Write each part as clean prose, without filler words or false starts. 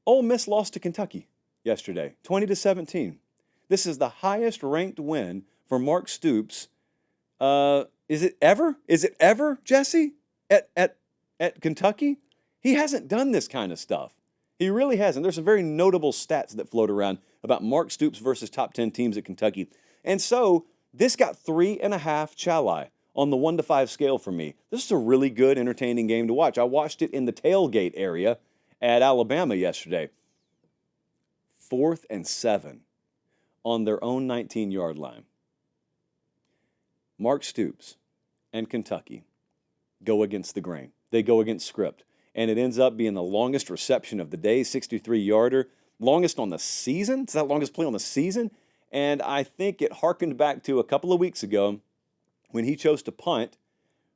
Ole Miss lost to Kentucky yesterday, 20-17. This is the highest ranked win for Mark Stoops. Is it ever? Is it ever, Jesse? At Kentucky? He hasn't done this kind of stuff. He really hasn't. There's some very notable stats that float around about Mark Stoops versus top 10 teams at Kentucky. And so this got 3.5 Chalai on the 1 to 5 scale for me. This is a really good, entertaining game to watch. I watched it in the tailgate area at Alabama yesterday. 4th and 7 on their own 19-yard line. Mark Stoops and Kentucky go against the grain. They go against script. And it ends up being the longest reception of the day, 63-yarder, longest on the season. It's that longest play on the season. And I think it harkened back to a couple of weeks ago when he chose to punt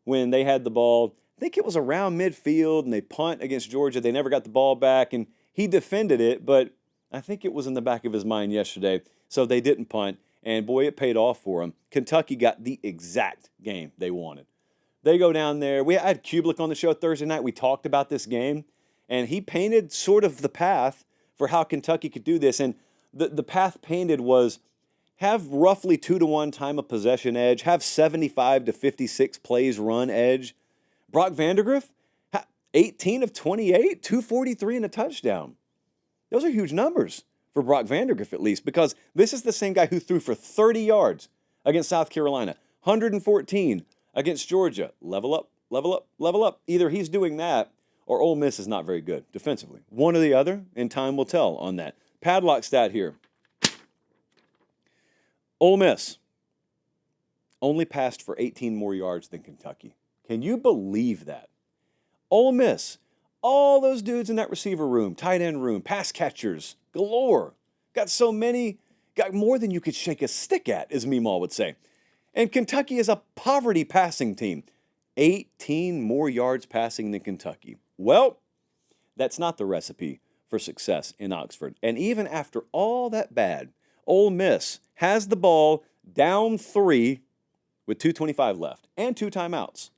when they had the ball. I think it was around midfield, and they punt against Georgia. They never got the ball back, and he defended it, but I think it was in the back of his mind yesterday. So they didn't punt, and boy, it paid off for him. Kentucky got the exact game they wanted. They go down there. I had Kublik on the show Thursday night. We talked about this game, and he painted sort of the path for how Kentucky could do this. And the path painted was have roughly 2-to-1 time of possession edge, have 75 to 56 plays run edge. Brock Vandagriff, 18 of 28, 243 and a touchdown. Those are huge numbers for Brock Vandagriff, at least, because this is the same guy who threw for 30 yards against South Carolina, 114 against Georgia. Level up, level up, level up. Either he's doing that or Ole Miss is not very good defensively. One or the other, and time will tell on that. Padlock stat here. Ole Miss only passed for 18 more yards than Kentucky. Can you believe that? Ole Miss, all those dudes in that receiver room, tight end room, pass catchers, galore. Got so many, got more than you could shake a stick at, as Meemaw would say. And Kentucky is a poverty passing team. 18 more yards passing than Kentucky. Well, that's not the recipe for success in Oxford. And even after all that bad, Ole Miss has the ball down 3 with 2:25 left and 2 timeouts.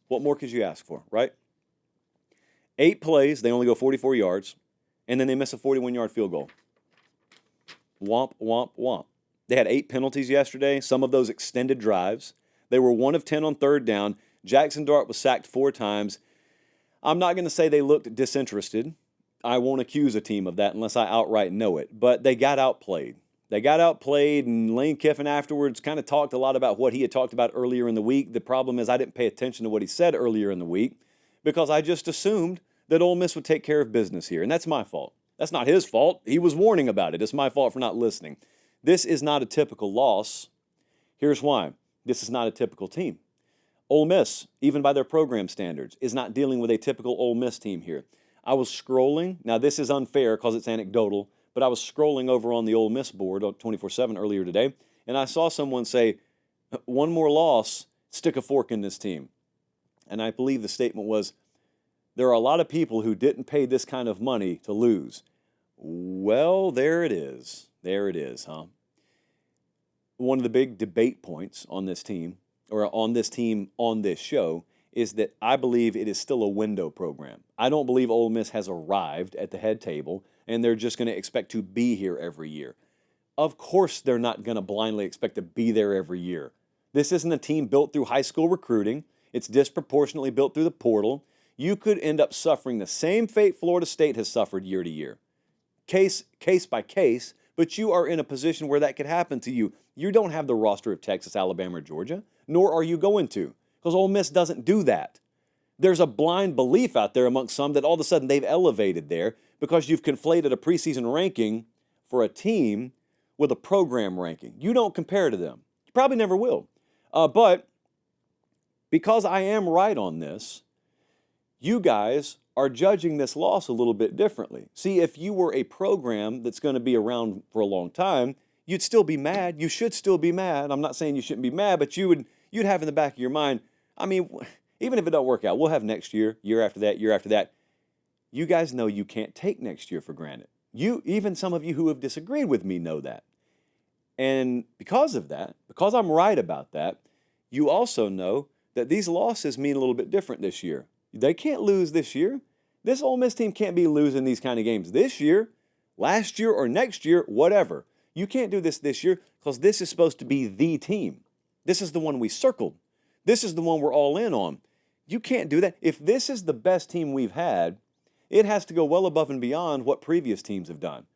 What more could you ask for, right? 8 plays, they only go 44 yards, and then they miss a 41-yard field goal. Womp, womp, womp. They had 8 penalties yesterday, some of those extended drives. They were 1 of 10 on 3rd down. Jackson Dart was sacked 4 times. I'm not going to say they looked disinterested. I won't accuse a team of that unless I outright know it. But they got outplayed. They got outplayed, and Lane Kiffin afterwards kind of talked a lot about what he had talked about earlier in the week. The problem is I didn't pay attention to what he said earlier in the week because I just assumed that Ole Miss would take care of business here, and that's my fault. That's not his fault. He was warning about it. It's my fault for not listening. This is not a typical loss. Here's why. This is not a typical team. Ole Miss, even by their program standards, is not dealing with a typical Ole Miss team here. I was scrolling. Now, this is unfair because it's anecdotal, but I was scrolling over on the Ole Miss board on 24/7 earlier today, and I saw someone say, one more loss, stick a fork in this team. And I believe the statement was, there are a lot of people who didn't pay this kind of money to lose. Well, there it is. There it is, huh? One of the big debate points on this team, or on this team on this show, is that I believe it is still a window program. I don't believe Ole Miss has arrived at the head table, and they're just going to expect to be here every year. Of course they're not going to blindly expect to be there every year. This isn't a team built through high school recruiting. It's disproportionately built through the portal. You could end up suffering the same fate Florida State has suffered year to year. Case by case, but you are in a position where that could happen to you. You don't have the roster of Texas, Alabama, or Georgia, nor are you going to, because Ole Miss doesn't do that. There's a blind belief out there amongst some that all of a sudden they've elevated there because you've conflated a preseason ranking for a team with a program ranking. You don't compare to them. You probably never will. But because I am right on this, you guys are judging this loss a little bit differently. See, if you were a program that's going to be around for a long time, you'd still be mad. You should still be mad. I'm not saying you shouldn't be mad, but you'd have in the back of your mind, I mean, even if it don't work out, we'll have next year, year after that, year after that. You guys know you can't take next year for granted. Even some of you who have disagreed with me know that. And because of that, because I'm right about that, you also know that these losses mean a little bit different this year. They can't lose this year. This Ole Miss team can't be losing these kind of games this year, last year, or next year, whatever. You can't do this year because this is supposed to be the team. This is the one we circled. This is the one we're all in on. You can't do that. If this is the best team we've had, it has to go well above and beyond what previous teams have done.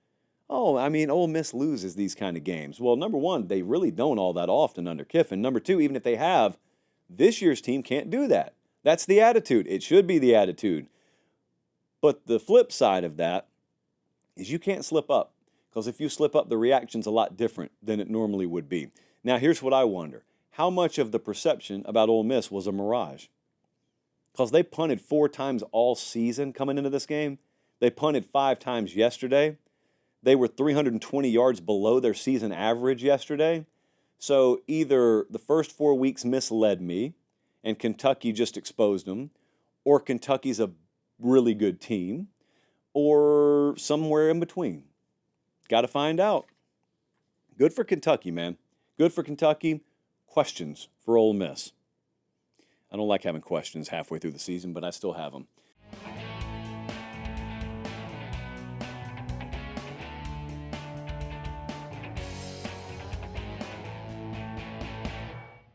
Oh, I mean, Ole Miss loses these kind of games. Well, number one, they really don't all that often under Kiffin. Number two, even if they have, this year's team can't do that. That's the attitude. It should be the attitude. But the flip side of that is you can't slip up. Because if you slip up, the reaction's a lot different than it normally would be. Now, here's what I wonder. How much of the perception about Ole Miss was a mirage? Because they punted 4 times all season coming into this game. They punted 5 times yesterday. They were 320 yards below their season average yesterday. So either the first 4 weeks misled me and Kentucky just exposed them, or Kentucky's a really good team, or somewhere in between. Got to find out. Good for Kentucky, man. Good for Kentucky. Questions for Ole Miss. I don't like having questions halfway through the season, but I still have them.